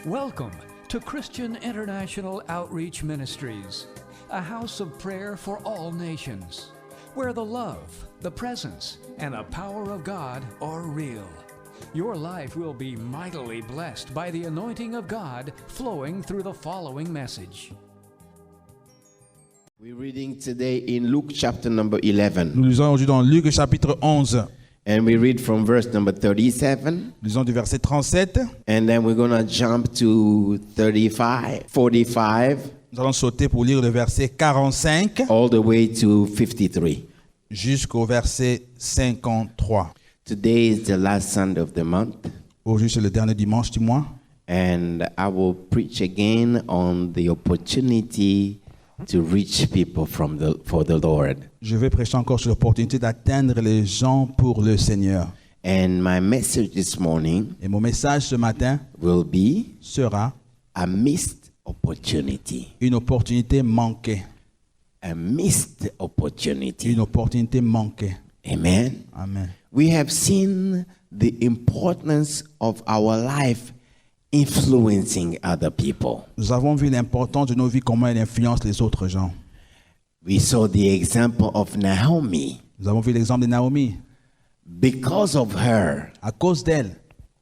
Welcome to Christian International Outreach Ministries, a house of prayer for all nations, where the love, the presence, and the power of God are real. Your life will be mightily blessed by the anointing of God flowing through the following message. We're reading today in Luke chapter number 11. Nous lisons aujourd'hui dans Luc chapitre 11. And we read from verse number 37. Nous lisons du verset 37. And then we're going to jump to 45. Nous allons sauter pour lire le verset 45 All the way to 53. jusqu'au verset 53. Today is the last Sunday of the month. Aujourd'hui, c'est le dernier dimanche du mois. And I will preach again on the opportunity to reach people for the Lord. Je vais prêcher encore sur l'opportunité d'atteindre les gens pour le Seigneur. And my message this morning Et mon message ce matin will be sera a missed opportunity. une opportunité manquée. A missed opportunity. Une opportunité manquée. Amen. Amen. We have seen the importance of our life influencing other people. Nous avons vu l'importance de nos vies, comment elle influence les autres gens. We saw the example of Naomi. Nous avons vu l'exemple de Naomi. Because of her, À cause d'elle,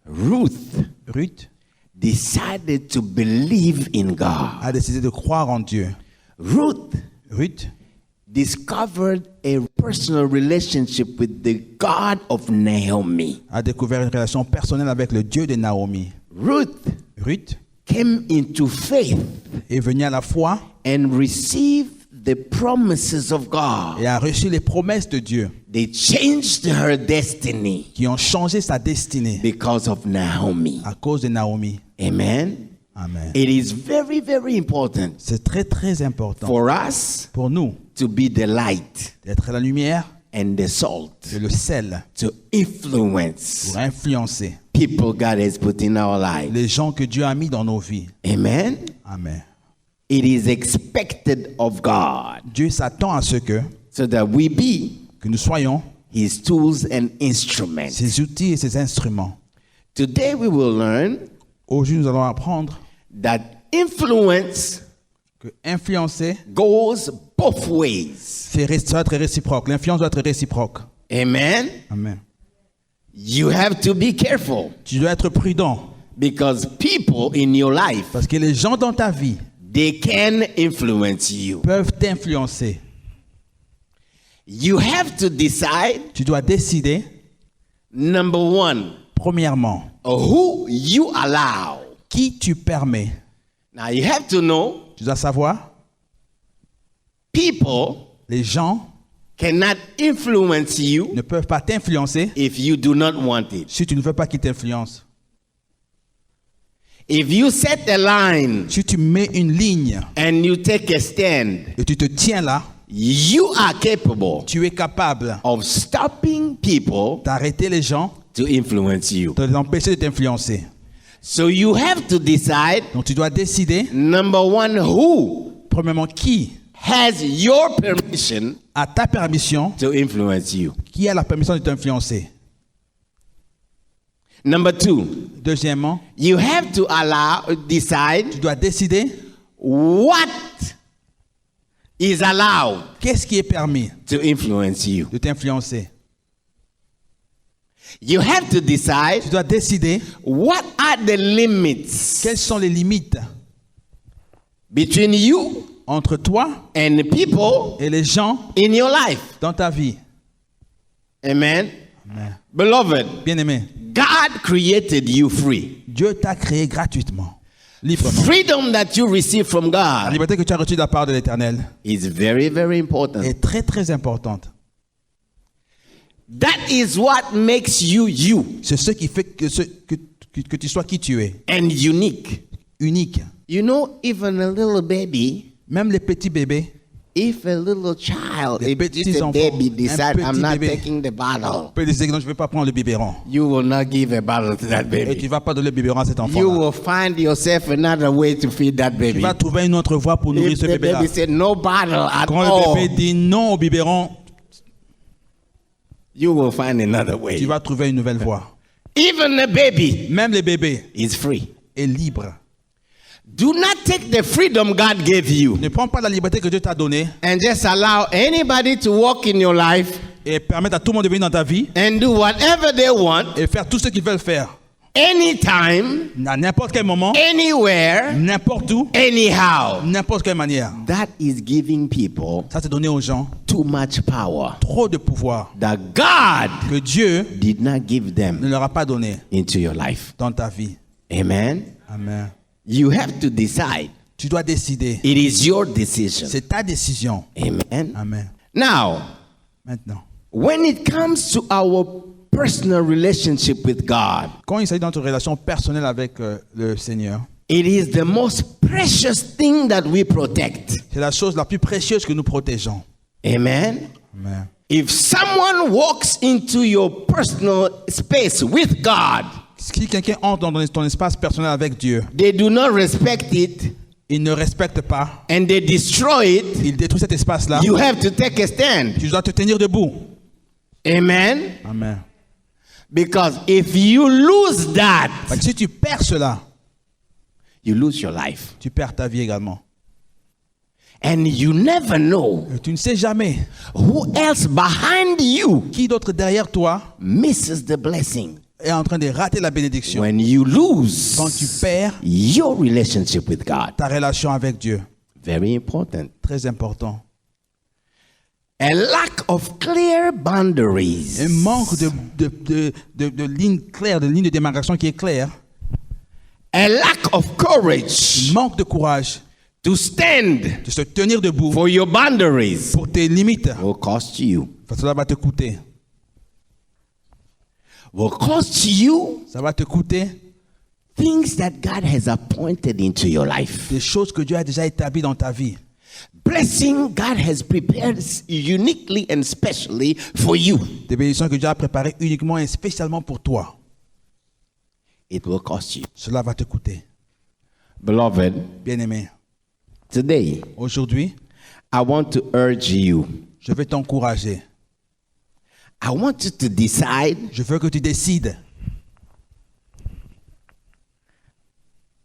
Ruth Ruth decided to believe in God. a décidé de croire en Dieu. Ruth Ruth discovered a personal relationship with the God of Naomi. a découvert une relation personnelle avec le Dieu de Naomi. Ruth came into faith Est venue à la foi and received the promises of God. et a reçu les promesses de Dieu They changed her destiny qui ont changé sa destinée because of Naomi. à cause de Naomi. Amen. Amen. It is very, very important C'est très très important for us pour nous to be the light d'être la lumière and the salt et le sel to influence pour influencer people God has put in our lives. les gens que Dieu a mis dans nos vies. Amen. Amen. It is expected of God Dieu s'attend à ce que so that we be nous soyons His tools and instruments. ses outils et ses instruments. Today we will learn Aujourd'hui, nous allons apprendre that influence que influencer, goes both ways. doit être réciproque. L'influence doit être réciproque. Amen. Amen. You have to be careful Tu dois être prudent because people in your life, parce que les gens dans ta vie they can influence you. peuvent t'influencer. You have to decide, Tu dois décider, number one, premièrement, who you allow. qui tu permets. Now you have to know, Tu dois savoir, people les gens cannot influence you ne peuvent pas t'influencer if you do not want it. si tu ne veux pas qu'ils t'influencent. If you set a line Si tu mets une ligne and you take a stand, et tu te tiens là, you are capable tu es capable of stopping people d'arrêter les gens, to influence you. de les empêcher de t'influencer. So you have to decide, Donc tu dois décider, number one, who premièrement, qui has your permission a ta permission, to influence you. qui a la permission de t'influencer. Number two, Deuxièmement, you have to decide tu dois décider what is allowed qu'est-ce qui est permis to influence you. de t'influencer. You have to decide Tu dois décider what are the limits quelles sont les limites between you entre toi and the people et les gens in your life. dans ta vie. Amen. Amen. Beloved, Bien-aimé, God created you free. Dieu t'a créé gratuitement, librement. Freedom that you receive from La God liberté que tu as reçue de la part de l'Éternel is very, very important. est très très importante. That is what makes you you C'est ce qui fait que tu sois qui tu es, and unique. unique. You know, even a little baby, Même les petits bébés, if a little child, Les if petits just a enfants, baby un decide I'm petit not bébé. taking the bottle, peut décider que non, je ne vais pas prendre le biberon. you will not give a bottle to that Et tu baby. ne vas pas donner le biberon à cet You enfant. will find yourself another way to feed that Tu baby. vas trouver une autre voie pour nourrir If ce the bébé-là. baby said no bottle at Quand le all, bébé dit non au biberon, you will find another way. tu vas trouver une nouvelle voie. Even a baby Même les bébés is free. est libre. Do not take the freedom God gave you Ne prends pas la liberté que Dieu t'a donnée and just allow anybody to walk in your life et permettre à tout le monde de venir dans ta vie and do whatever they want, et faire tout ce qu'ils veulent faire. anytime, À n'importe quel moment, anywhere, n'importe où, anyhow. n'importe quelle manière. That is giving people Ça, c'est donner aux gens too much power trop de pouvoir that God que Dieu did not give ne them leur a pas donné into your life. dans ta vie. Amen. Amen. You have to decide. Tu dois décider. It is your decision. C'est ta décision. Amen. Amen. Now, Maintenant, when it comes to our personal relationship with God, quand il s'agit de notre relation personnelle avec le Seigneur, it is the most precious thing that we protect. c'est la chose la plus précieuse que nous protégeons. Amen. Amen. If someone walks into your personal space with God, Si quelqu'un entre dans ton espace personnel avec Dieu, they do not respect it il ne respecte pas, and they destroy it, il détruit cet espace-là, you have to take a stand. tu dois te tenir debout. Amen. Amen. Because if you lose that, Parce que si tu perds cela, you lose your life. tu perds ta vie également. And you never know Et tu ne sais jamais who else behind you qui d'autre derrière toi misses the blessing est en train de rater la bénédiction. when you lose Quand tu perds your relationship with God. ta relation avec Dieu. Very important. Très important. A lack of clear boundaries. Un manque de ligne claire, de ligne de démarcation qui est claire. A lack of courage Manque de courage to stand de se tenir debout for your boundaries pour tes limites. will cost you. Cela va te coûter. Will cost you Ça va te coûter things that God has appointed into your life. des choses que Dieu a déjà établies dans ta vie. Blessing God has prepared uniquely and specially for you. Des bénédictions que Dieu a préparées uniquement et spécialement pour toi. It will cost you. Cela va te coûter. Beloved, Bien-aimé, today aujourd'hui, I want to urge you. je vais t'encourager. I want you to decide. Je veux que tu décides.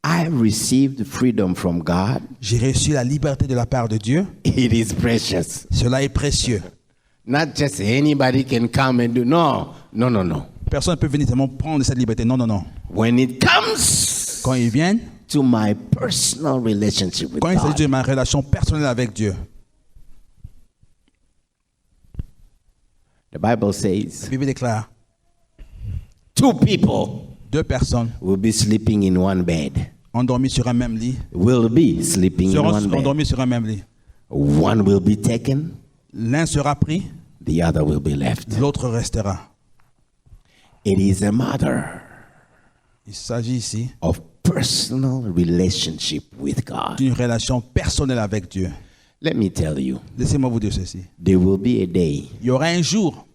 I have received freedom from God. J'ai reçu la liberté de la part de Dieu. It is precious. Cela est précieux. Not just anybody can come and do. No. Personne ne peut venir seulement prendre cette liberté. Non, non, non. When it comes Quand ils viennent, to my personal relationship with quand il s'agit God, de ma relation personnelle avec Dieu, the Bible la says Bible déclare, 2 people 2 personnes will be sleeping in one bed. endormies sur un même lit, Will be sleeping in seront one bed. endormies sur un même lit. One will be taken, L'un sera pris, the other will be left. l'autre restera. It is a matter Il s'agit ici of personal relationship with God. d'une relation personnelle avec Dieu. Let me tell you, Laissez-moi vous dire ceci. there will be a day Il y aura un jour,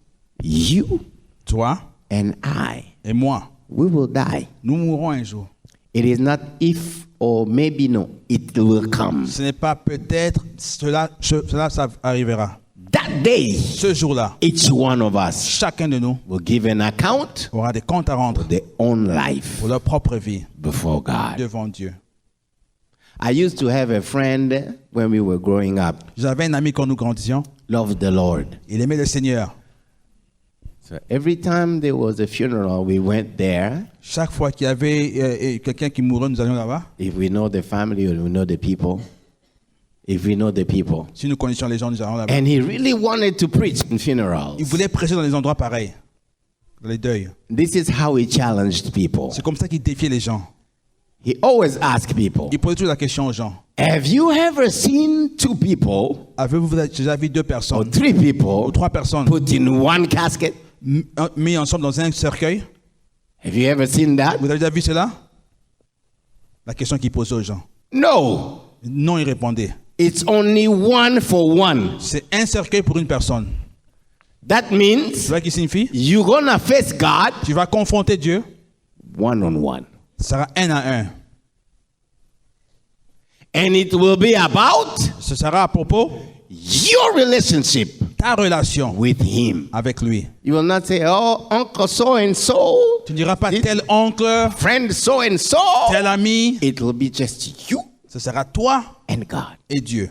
you toi and I, et moi, we will die. nous mourrons un jour. It is not if or maybe no, it will come. Ce n'est pas peut-être, cela ça arrivera. That day, Ce jour-là, each one of us chacun de nous will give an account aura des comptes à rendre for their own life pour leur propre vie before God. devant Dieu. I used to have a friend when we were growing up, J'avais un ami quand nous grandissions, loved the Lord. il aimait le Seigneur. So every time there was a funeral, we went there. Chaque fois qu'il y avait quelqu'un qui mourait, nous allions là-bas. If we know the family or we know the people, if we know the people. Si nous connaissions les gens, nous allions là-bas. And he really wanted to preach in funerals. Il voulait prêcher dans des endroits pareils, dans les deuils. This is how he challenged people. C'est comme ça qu'il défiait les gens. He always asked people, Il posait toujours la question aux gens. have you ever seen 2 people Avez-vous déjà vu 2 or personnes 3 ou people 3 personnes put in one casket? mis ensemble dans un cercueil? Have you ever seen that? Vous avez déjà vu cela? La question qu'il posait aux gens. No. Non, il répondait. It's only one for one. C'est un cercueil pour une personne. That means C'est ça qui signifie? you're going to face God Tu vas confronter Dieu. one on one. Ce sera 1 à 1. And it will be about Ce sera à propos your relationship ta relation with him. avec lui. You will not say, oh, uncle so and so, Tu ne diras pas tel oncle, friend so and so. tel ami. It will be just you Ce sera toi and God. et Dieu.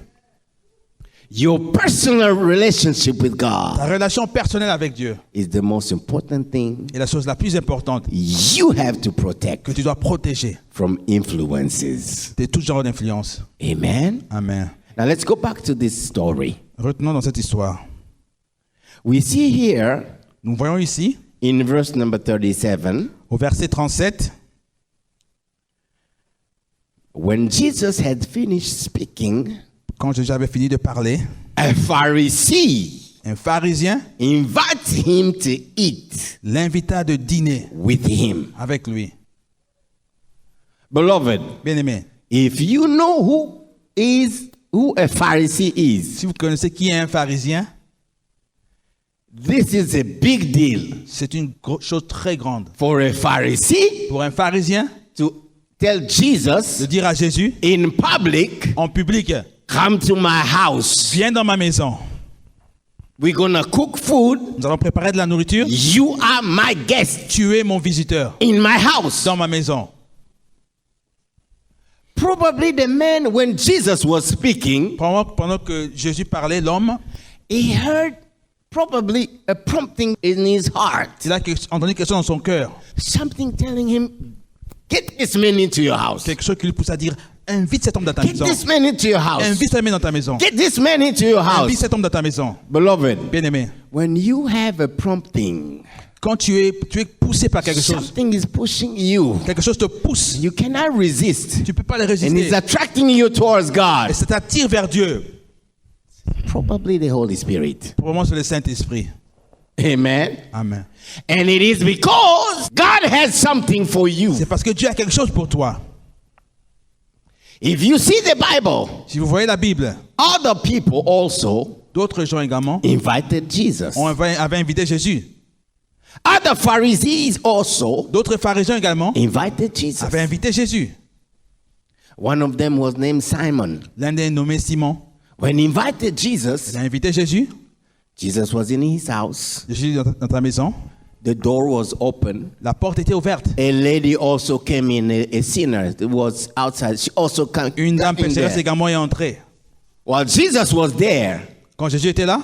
Your personal relationship with God Ta relation personnelle avec Dieu is the most important thing est la chose la plus importante you have to protect que tu dois protéger from influences. de tout genre d'influence. Amen. Amen. Now let's go back to this story. Retenons dans cette histoire. We see here Nous voyons ici, in verse number 37, au verset 37, when Jesus had finished speaking, quand Jésus avait fini de parler, a Pharisee un pharisien invited him to eat l'invita de dîner with him. avec lui. Beloved, Bien-aimé, if you know who a Pharisee is, si vous connaissez qui est un pharisien, this is a big deal c'est une chose très grande. for a Pharisee Pour un pharisien, to tell de Jesus dire à Jésus, in public, en public, come to my house. viens dans ma maison. We're gonna cook food. Nous allons préparer de la nourriture. You are my guest Tu es mon visiteur in my house. dans ma maison. Probably the man, when Jesus was speaking, Pendant que Jésus parlait, l'homme, he heard probably a prompting in his heart. il a entendu quelque chose dans son cœur. Something telling him, get this man into your house. Quelque chose qui lui pousse à dire, invite cet homme dans ta Get maison. this man into your house. Invite cet homme dans ta maison. Get this man into your Invite house. cet homme dans ta maison. Beloved, Bien-aimé, when you have a prompting, quand tu es poussé par quelque chose, something is pushing you. quelque chose te pousse, You cannot resist. tu ne peux pas le And it's résister. attracting you towards God. Et ça t'attire vers Dieu. Probably the Holy Spirit. Probablement c'est le Saint-Esprit. Amen. Amen. And it is because God has something for you. C'est parce que Dieu a quelque chose pour toi. If you see the Bible, Si vous voyez la Bible, other people also d'autres gens également invited Jesus. avaient invité Jésus. Other Pharisees also D'autres pharisiens également invited Jesus. avaient invité Jésus. One of them was named Simon. L'un des nommés Simon, When he invited Jesus, il a invité Jésus. Jesus was in his house. Jésus dans ta maison. The door was open. La porte était ouverte. A lady also came in, a sinner was outside. She also came Une dame in pécheresse there. également est entrée. While Jesus was there, Quand Jésus était là,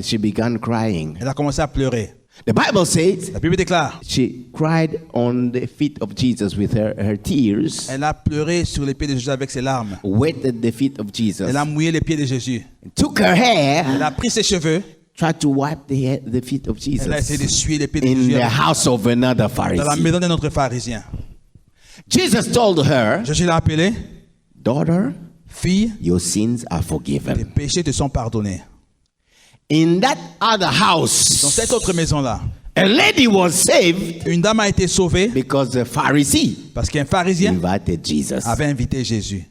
she began crying. elle a commencé à pleurer. The Bible says La Bible déclare, she cried on the feet of Jesus with her tears, elle a pleuré sur les pieds de Jésus avec ses larmes. wetted the feet of Jesus, Elle a mouillé les pieds de Jésus. took her Elle hair, a pris ses cheveux. tried to wipe the feet of Elle a essayé Jesus d'essuyer les pieds de in Jésus the house of another dans la Pharisee. maison d'un autre pharisien. Jesus told her, Jésus l'a appelée, daughter, fille, your sins are tes forgiven. péchés te sont pardonnés. In that other Dans house, cette autre maison-là, a lady was saved une dame a été sauvée because the Pharisee parce qu'un pharisien invited Jesus. avait invité Jésus.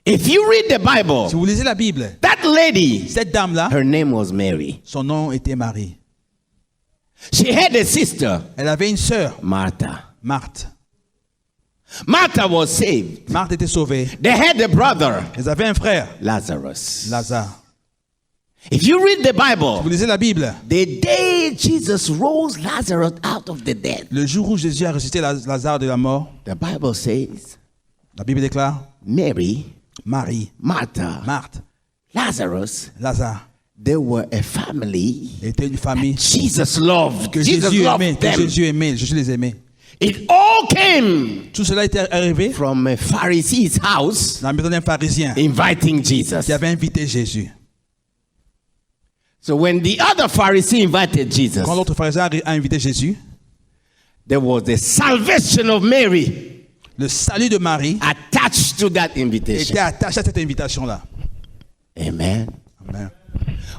If you read the Bible, Si vous lisez la Bible, that lady, cette dame-là, her name was Mary. son nom était Marie. She had a sister, Elle avait une sœur, Martha. Marthe. Martha was saved. Marthe était sauvée. They had a brother, Ils avaient un frère, Lazarus. Lazare. If you read the Vous Bible, lisez la Bible, the day Jesus rose Lazarus out of the dead, le jour où Jésus a ressuscité Lazare de la mort, the Bible says la Bible déclare, Mary, Marie, Martha, Marthe, Lazarus, Lazare they were a family étaient une famille Jesus loved. que Jesus Jésus loved aimait, que them. Jésus aimait, Jésus les aimait. It all came Tout cela était arrivé from a Pharisee's house dans la maison d'un pharisien inviting Jesus. qui avait invité Jésus. So when the other Pharisee invited Jesus, Quand l'autre pharisien a invité Jésus, there was the salvation of Mary le salut de Marie attached to that était invitation. attaché à cette invitation-là. Amen. Amen.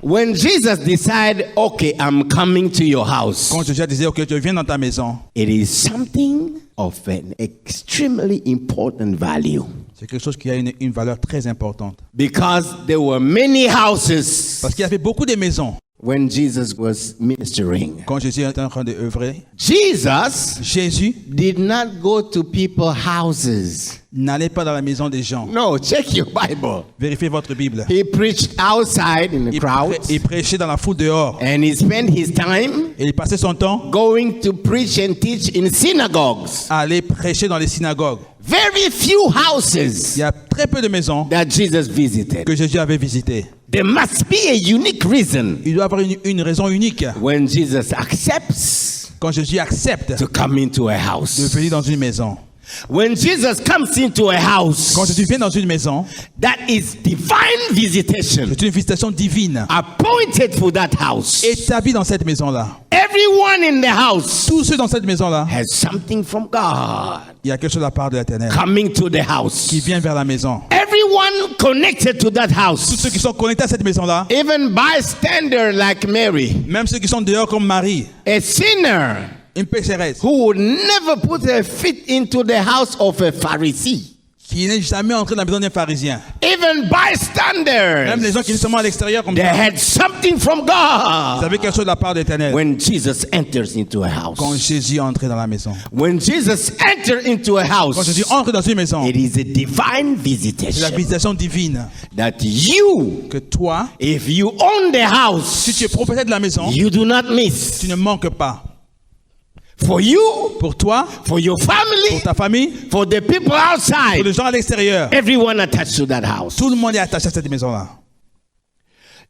When Jesus decided, okay, I'm coming to your house, Quand Jésus disait, ok, je viens dans ta maison, it is something of an extremely important value c'est quelque chose qui a une valeur très importante. because there were many houses Parce qu'il y avait beaucoup de maisons when Jesus was ministering. Quand Jésus était en train d'œuvrer, Jesus Jésus did not go to people's houses. n'allait pas dans la maison des gens. No, check your Bible. Vérifiez votre Bible. He preached outside in the crowd, Il prêchait dans la foule dehors. and he spent his time Et il passait son temps going to preach and teach in synagogues. à aller prêcher dans les synagogues. Very few houses Il y a très peu de maisons that Jesus visited. que Jésus avait visitées. There must be a unique reason Il doit y avoir une raison unique when Jesus accepts quand Jésus accepte to come into a de house. venir dans une maison. When Jesus comes into a house, Quand Jésus vient dans une maison, that is divine visitation c'est une visitation divine appointed for that house. établie dans cette maison-là. Everyone in the house Tous ceux dans cette maison-là, has something from God il y a quelque chose de la part de l'Éternel coming to the house. qui vient vers la maison. Everyone connected to that Tous house, ceux qui sont connectés à cette maison-là, even bystander like Mary, même ceux qui sont dehors comme Marie, a sinner une pécheresse, who would never put her feet into the house of a Pharisee. qui n'est jamais entré dans la maison d'un pharisien. Even Même bystanders, les gens qui sont seulement à l'extérieur comme they ça, had something from ils God. avaient quelque chose de la part de l'Éternel. When Jesus enters into a Quand house, Jésus est entré dans la maison. when Jesus enters into a Quand Jésus house, entre dans une maison, it is a divine c'est la visitation visitation divine that you, que toi, if you own the si house, tu es propriétaire de la maison, you do not miss. tu ne manques pas. For you, Pour toi, for your pour family, ta famille, for the people pour outside, les gens à l'extérieur, everyone attached to that house. tout le monde est attaché à cette maison-là.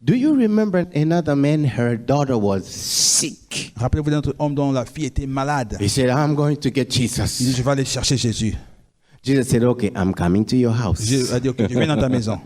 Do you remember another man, her daughter was sick? Rappelez-vous d'un autre homme dont la fille était malade. He said, I'm going to get Il dit, Jesus. je vais aller chercher Jésus. Jesus said, okay, I'm coming to your house. Jésus a dit, ok, je viens dans ta maison.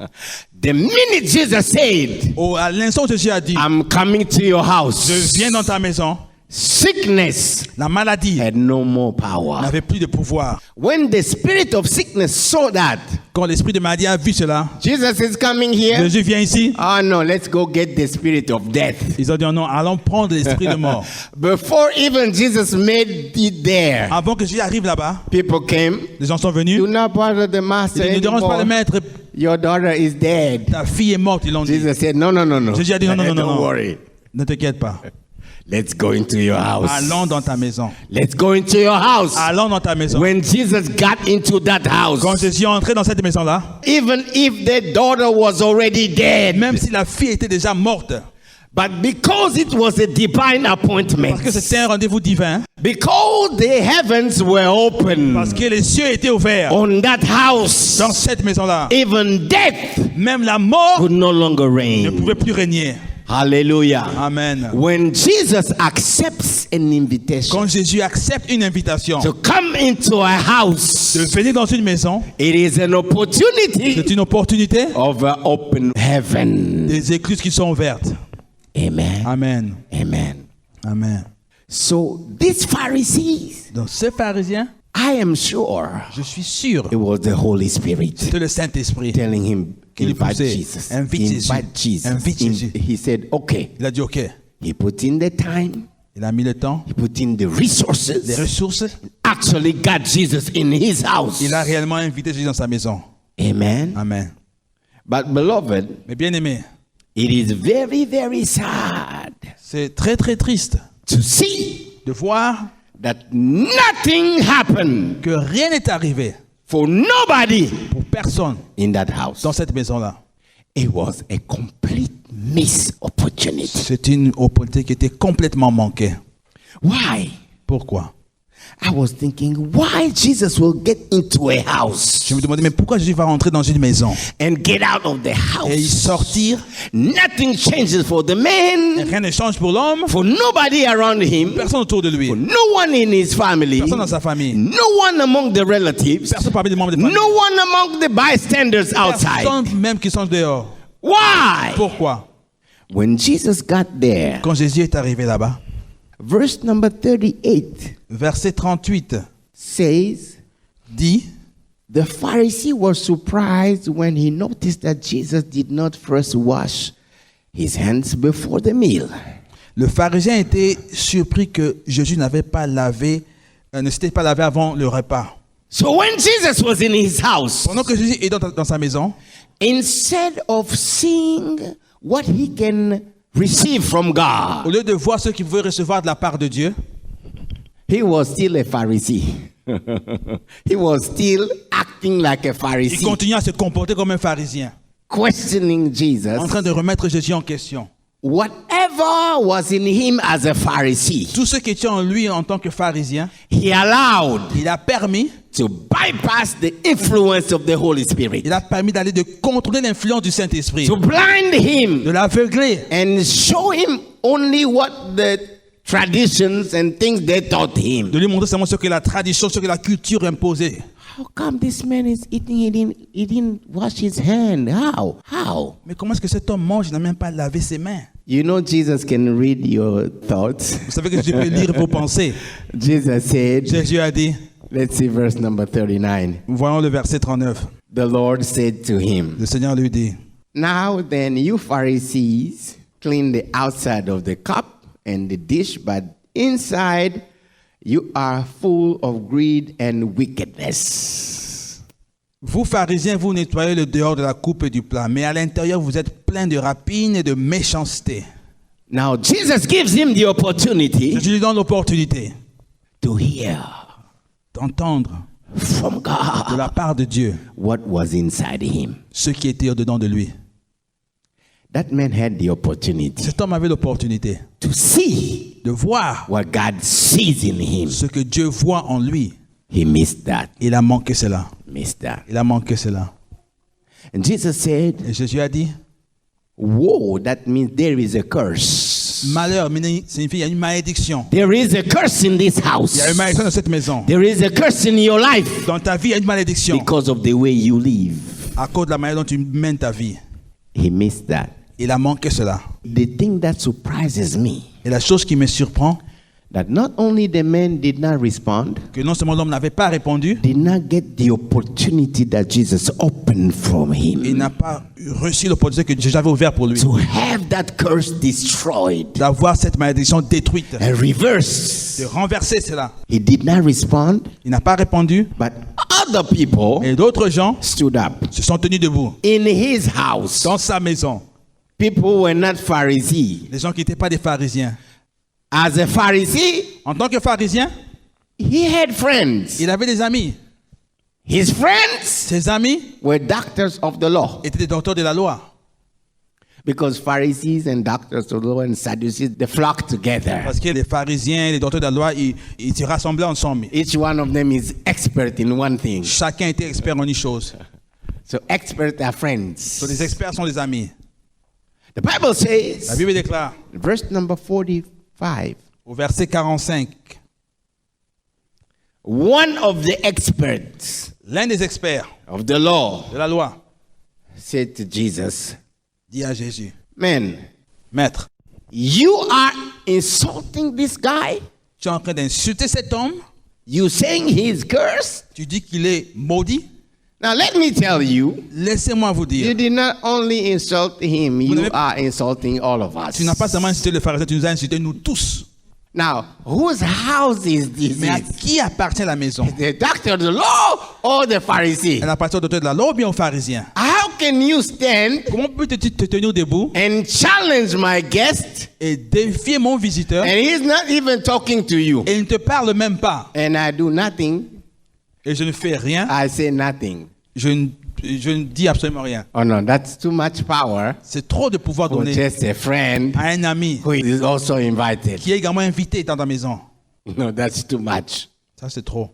The minute Jesus said, À l'instant où Jésus a dit, I'm coming to your je house, viens dans ta maison, sickness la maladie had no more power. n'avait plus de pouvoir. When the spirit of sickness saw that, Quand l'esprit de maladie a vu cela, Jesus is coming here. Jésus vient ici. Oh no, let's go get the spirit of death. Ils ont dit, oh non, allons prendre l'esprit de mort. Before even Jesus made it there, Avant que Jésus arrive là-bas, people came. les gens sont venus. Do not bother the master Ils ne dérange pas le anymore. maître. Your daughter is dead. Ta fille est morte, ils l'ont dit. Jesus said, no, no, no, no. Jésus a dit, non, non, non, Don't non. worry. Ne t'inquiète pas. Let's go into your house. Allons dans ta maison. Let's go into your house. Allons dans ta maison. When Jesus got into that house, Quand Jésus est entré dans cette maison-là, even if the daughter was already dead, même si la fille était déjà morte, but because it was a divine appointment, parce que c'était un rendez-vous divin, because the heavens were open parce que les cieux étaient ouverts on that house, dans cette maison-là, even death même la mort could no longer ne reign. pouvait plus régner. Hallelujah. Amen. When Jesus accepts an invitation Quand Jésus accepte une invitation to come into a house, de venir dans une maison, it is an opportunity c'est une opportunité of an open heaven. des écluses qui sont ouvertes. Amen. Amen. Amen. Amen. So these Pharisees, Donc ces pharisiens, I am sure je suis sûr, it was the Holy Spirit c'était le Saint-Esprit telling him, qui lui invite poussait. Jesus. Invite Jésus. Invite Jesus. Invite Jésus. He said, okay. Il a dit OK. He put in the time. Il a mis le temps, He put in the les resources. ressources. Actually got Jesus in his house. Il a réellement invité Jésus dans sa maison. Amen. Amen. But beloved, Mais bien aimé, it is very, very sad c'est très très triste to see de voir that nothing happened que rien n'est arrivé for nobody pour personne in that house. dans cette maison-là. It was a complete missed opportunity. C'est une opportunité qui était complètement manquée. Why? Pourquoi? I was thinking, why Jesus will get into a house Je me demandais, mais pourquoi Jésus va rentrer dans une maison and get out of the et y house? sortir? Nothing changes for the man, Rien ne change pour l'homme, for nobody around him, personne autour de lui, for no one in his family, personne dans sa famille, no one among the relatives, personne parmi les membres de famille, no one among the bystanders outside. personne même qui sont dehors. Why? Pourquoi? When Jesus got there, Quand Jésus est arrivé là-bas, verse number 38 verset 38 says, dit, the Pharisee was surprised when he noticed that Jesus did not first wash his hands before the meal. le pharisien était surpris que Jésus n'avait pas lavé, ne s'était pas lavé avant le repas. So when Jesus was in his house, Pendant que Jésus est dans sa maison, instead of seeing what he can receive from Au God, lieu de voir ce qu'il pouvait recevoir de la part de Dieu, he was still a Pharisee. He was still acting like a il Pharisee, continue à se comporter comme un pharisien, questioning en Jesus. train de remettre Jésus en question. Whatever was in him as a Pharisee, Tout ce qui était en lui en tant que pharisien, he allowed il a permis to bypass the influence of the Holy Spirit, Il a permis d'aller de contrôler l'influence du Saint-Esprit, to blind de him l'aveugler and show him only what the traditions and things they taught him. de lui montrer seulement ce que la tradition, ce que la culture imposait. How come this man is eating? He didn't wash his hand. How? Mais comment est-ce que cet homme mange, il n'a même pas lavé ses mains? You know, Jesus can read your thoughts. Vous savez que Jésus peut lire vos pensées. Jesus said, Jésus a dit, let's see verse number 39. voyons le verset 39. The Lord said to him, Le Seigneur lui dit, now then, you Pharisees clean the outside of the cup and the dish, but inside you are full of greed and wickedness. vous pharisiens, vous nettoyez le dehors de la coupe et du plat, mais à l'intérieur vous êtes pleins de rapine et de méchanceté. Now Jesus gives him the opportunity Jésus lui donne l'opportunité to hear d'entendre from de God la part de Dieu what was inside him. ce qui était au-dedans de lui. That man had the opportunity Cet homme avait l'opportunité to see de voir what God sees in him. ce que Dieu voit en lui. He missed that. Il a manqué cela. Missed that. Il a manqué cela. And Jesus said, Et Jésus a dit, woe, that means there is a curse. malheur signifie qu'il y a une malédiction. There is a curse in this Il y a une house. malédiction dans cette maison. There is a curse in your life Dans ta vie, il y a une malédiction because of the way you live. à cause de la manière dont tu mènes ta vie. He missed that. Il a manqué cela. The thing that surprises me, Et la chose qui me surprend, that not only the man did not respond, que non seulement l'homme n'avait pas répondu, did not get the opportunity that Jesus opened from il him n'a pas reçu l'opportunité que Jésus avait ouverte pour lui to have that curse destroyed d'avoir cette malédiction détruite, and reversed. de renverser cela. He did not respond, Il n'a pas répondu but other people et d'autres gens stood up. se sont tenus debout In his house, dans sa maison. people were not Pharisees. Les gens qui n'étaient pas des pharisiens. As a Pharisee, En tant que pharisien, he had friends. il avait des amis. His friends Ses amis were doctors of the law, étaient des docteurs de la loi. because Pharisees and doctors of the law and Sadducees, they flocked together. Parce que les pharisiens et les docteurs de la loi, ils se rassemblaient ensemble. Each one of them is expert in one thing. Chacun était expert en une chose. So experts are So, friends. les experts sont des amis. The Bible La says, Bible déclare verse number 45, au verset 45, one of the experts l'un des experts of the law de la loi said to Jesus, dit à Jésus, man, Maître, you are insulting this guy? tu es en train d'insulter cet homme, You saying he's cursed? tu dis qu'il est maudit. Now let me tell you, Laissez-moi vous you dire, did not only insult him, you n'avez- are insulting all of us. tu n'as pas seulement insulté le pharisien, tu nous as insulté nous tous. Now, whose house is this? Mais à qui appartient la maison? The doctor of the law or the Pharisee? Elle appartient au docteur de la loi ou bien au pharisien? How can you stand Comment peux-tu te tenir debout and challenge my guest et défier mon visiteur and he's not even talking to you? et il ne te parle même pas And I do nothing, et je ne fais rien, I say nothing. je ne dis absolument rien. Oh no, that's too much power C'est trop de pouvoir for donner just a friend à un ami who is also invited. qui est également invité dans ta maison. No, that's too much. Ça, c'est trop.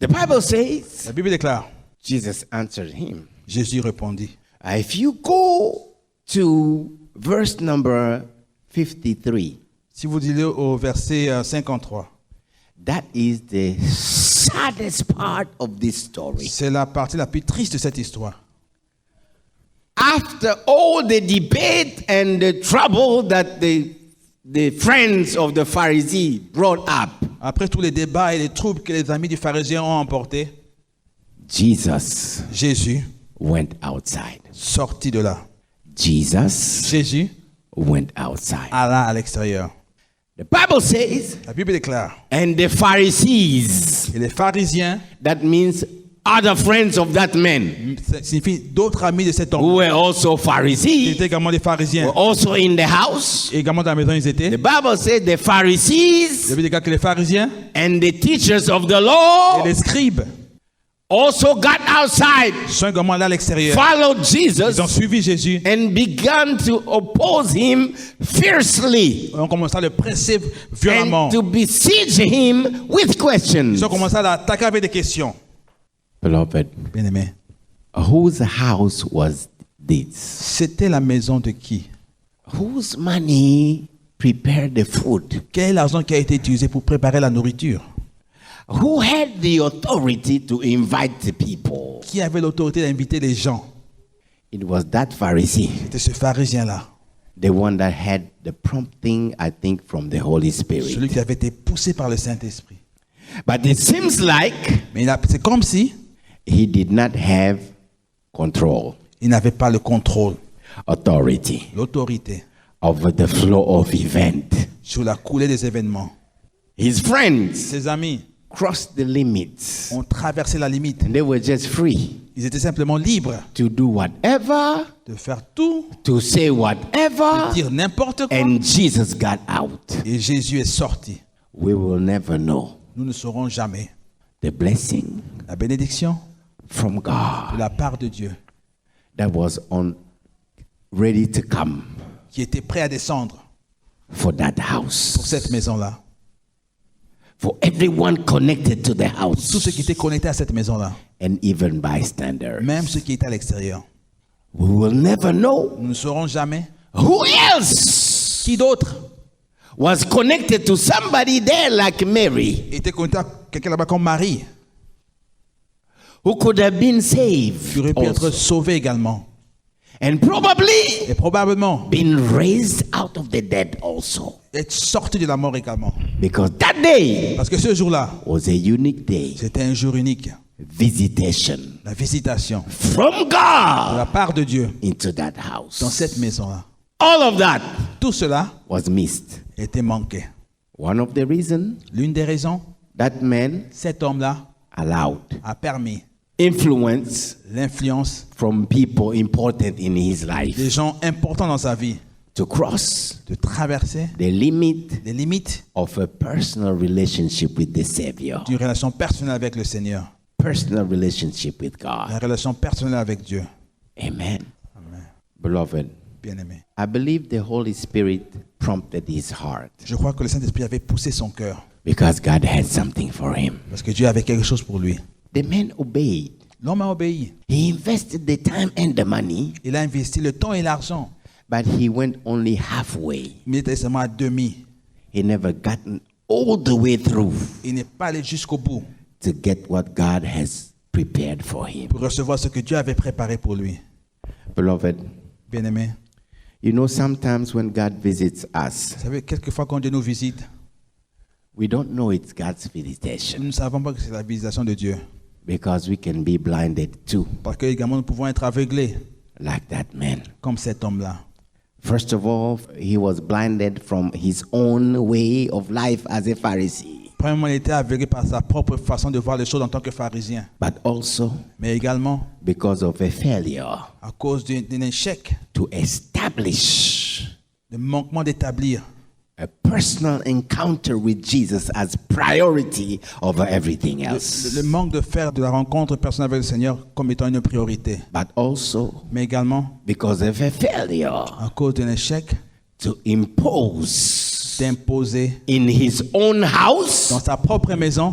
The Bible says, La Bible déclare, Jesus answered him. Jésus répondit. If you go to verse number 53, Si vous lisez au verset 53, that is the saddest part of this story. c'est la partie la plus triste de cette histoire. After all the debate and the trouble that the friends of the Pharisee brought up, Après tous les débats et les troubles que les amis du pharisien ont emportés, Jesus Jésus went outside. sortit de là. Jesus Jésus went outside. alla à l'extérieur. The Bible says, La Bible déclare, and the Pharisees, et les pharisiens, that means other friends of that man Ça signifie d'autres amis de cet who homme. were also Ils Pharisees, étaient également des pharisiens. were also in the house. Également dans la maison, ils étaient. The Bible said the Il y Pharisees avait des gars que les pharisiens and the teachers of the et law les scribes also got outside, sont également là à l'extérieur. followed Ils ont Jesus, suivi Jésus. and began to oppose him fiercely On commence à le presser violemment. and to besiege him with questions. Ils ont commencé à l'attaquer avec des questions. Beloved, Bien-aimé, whose house was this? c'était la maison de qui? Whose money prepared the food? Quel est l'argent qui a été utilisé pour préparer la nourriture? Who had the authority to invite the people? Qui avait l'autorité d'inviter les gens? It was that Pharisee, C'était ce pharisien-là. the one that had the prompting, I think, from the Holy Celui Spirit. qui avait été poussé par le Saint-Esprit. But it seems like Mais c'est comme si he did not have control, il n'avait pas le contrôle, authority l'autorité over the flow of event. sur la coulée des événements. His friends Ses amis crossed the limits, ont traversé la limite. and they were just free Ils étaient simplement libres to do whatever, de faire tout, to say de whatever, dire n'importe quoi. and Jesus got out. Et Jésus est sorti. We will never know Nous ne saurons jamais the blessing la bénédiction from de God la part de Dieu that was on ready to come qui était prêt à descendre for that pour house, cette maison-là. for everyone connected to the Tous ceux qui house, étaient connectés à cette maison-là, and even bystanders. même ceux qui étaient à l'extérieur. We will never know Nous ne saurons jamais who else qui d'autre was connected to somebody there like Mary, était connecté à quelqu'un là-bas comme Marie, who could have been qui saved aurait pu être also, sauvé également. and probably Et probablement been raised out of the dead also. être sorti de la mort également. Because that day Parce que ce jour-là, was a unique day, c'était un jour unique. visitation La visitation from de la God part de Dieu into that dans house. cette maison-là. All of that Tout cela was missed. était manqué. One of the reasons L'une des raisons, that man cet homme-là allowed a permis influence l'influence from people important in his des life gens importants dans sa vie to cross de traverser the limit les limites of a personal relationship with the Savior, d'une relation personnelle avec le Seigneur, personal relationship with la God. relation personnelle avec Dieu. Amen. Amen. Beloved, Bien-aimé, I believe the Holy Spirit prompted his heart je crois que le Saint-Esprit avait poussé son cœur because God had something for him. parce que Dieu avait quelque chose pour lui. The man obeyed. L'homme a obéi. He invested the time and the money, Il a investi le temps et l'argent, but he went only halfway. mais il était seulement à demi. He never gotten all the way through Il n'est pas allé jusqu'au bout to get what God has prepared for him. pour recevoir ce que Dieu avait préparé pour lui. Beloved, Bien-aimé, you know, sometimes when God visits us, vous savez, quelquefois quand Dieu nous visite, we don't know it's God's nous visitation ne savons pas que c'est la visitation de Dieu. because we can be blinded too, Parce que également nous pouvons être aveuglés, like that man. comme cet homme-là. First of all, he was blinded from his own way of life as a Pharisee, Premièrement, il était aveuglé par sa propre façon de voir les choses en tant que pharisien, but also mais également because of a failure à cause d'un échec, to establish d'un manquement d'établir a personal encounter with Jesus as priority over everything else, le manque de faire de la rencontre personnelle avec le Seigneur comme étant une priorité, but also mais également because of a failure à cause d'un échec to impose d'imposer in his own house dans sa propre maison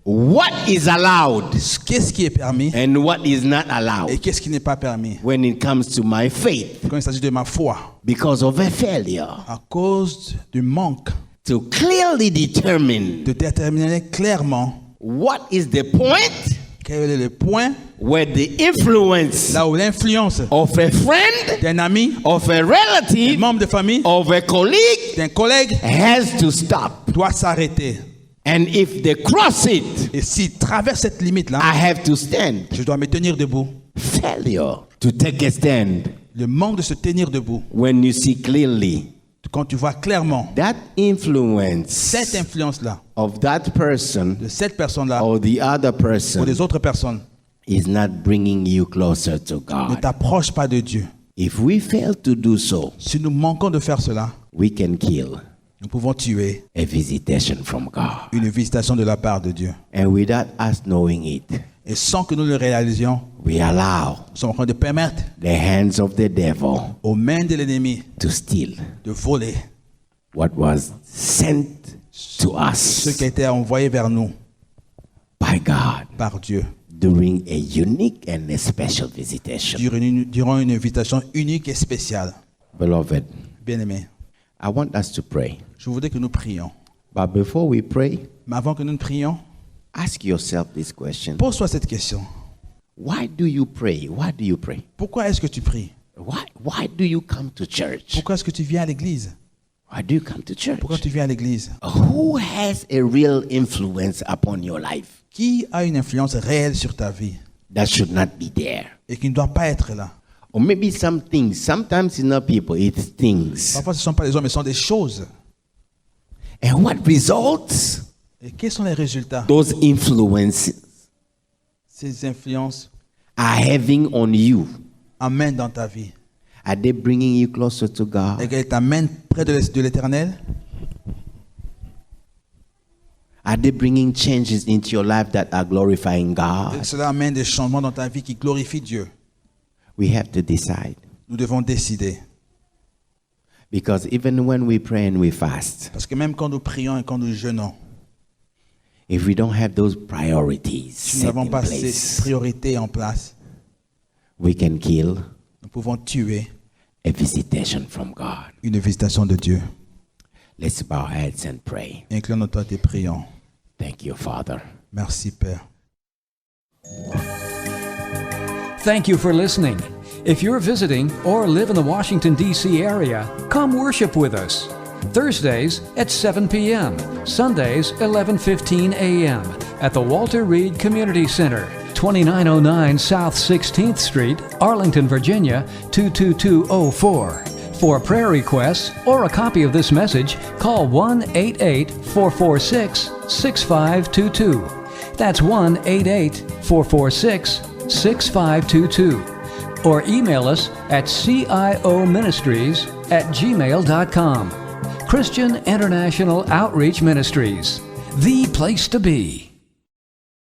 what is allowed qu'est-ce qui est permis and what is not et allowed qu'est-ce qui n'est pas permis. when it comes to my faith Quand il s'agit de ma foi, because of a failure à cause du manque to clearly determine de déterminer clairement what is the point quel est le point where the influence là où l'influence of a friend, d'un ami, of a d'un relative, membre de famille, of a colleague d'un collègue has to stop. doit s'arrêter. And if they cross it, Et s'il traverse cette limite-là, I have to stand. je dois me tenir debout. Failure to take a stand Le manque de se tenir debout, when you see clearly quand tu vois clairement that influence cette influence-là of that person de cette personne-là or the other ou person des autres personnes is not bringing you closer to ne God. t'approche pas de Dieu. If we fail to do so, Si nous manquons de faire cela, we can kill nous pouvons tuer a visitation from God. une visitation de la part de Dieu. And without us knowing it, Et sans que nous le réalisions, we allow nous sommes en train de permettre the hands of the devil aux mains de l'ennemi to steal de voler what was sent to ce us qui a été envoyé vers nous by God par Dieu during a unique and a special visitation. durant une invitation unique et spéciale. Beloved, Bien-aimés, I want us to pray. je voudrais que nous prions. But before we pray, Mais avant que nous ne prions, ask yourself this question. pose-toi cette question. Why do you pray? Why do you pray? Pourquoi est-ce que tu pries? Why do you come to church? Pourquoi est-ce que tu viens à l'église? Why do you come to church? Pourquoi tu viens à l'église? Who has a real influence upon your life Qui a une influence réelle sur ta vie that should not be there? et qui ne doit pas être là? Or maybe some things. Sometimes it's not people, it's things. Parfois, ce ne sont pas les hommes, mais ce sont des choses. And what results Et quels sont les résultats those influences ces influences are having on you? amènent dans ta vie? Are they bringing you closer to God? Et qu'elles t'amènent près de l'Éternel? Are they bringing changes into your life that are glorifying Et God? cela amène des changements dans ta vie qui glorifient Dieu. We have to decide. Nous devons décider. Because even when we pray and we fast, Parce que même quand nous prions et quand nous jeûnons, if we don't have those priorities si nous set n'avons in pas ces place, priorités en place, we can kill nous pouvons tuer a visitation from God. une visitation de Dieu. Let's bow our heads and pray. Incline nos têtes et prions. Thank you, Father. Merci, Père. Thank you for listening. If you're visiting or live in the Washington, D.C. area, come worship with us. Thursdays at 7 p.m., Sundays 11:15 a.m. at the Walter Reed Community Center, 2909 South 16th Street, Arlington, Virginia 22204. For prayer requests or a copy of this message, call 1-88-446-6522. That's 1-88-446-6522. Or email us at cioministries@gmail.com. Christian International Outreach Ministries, the place to be.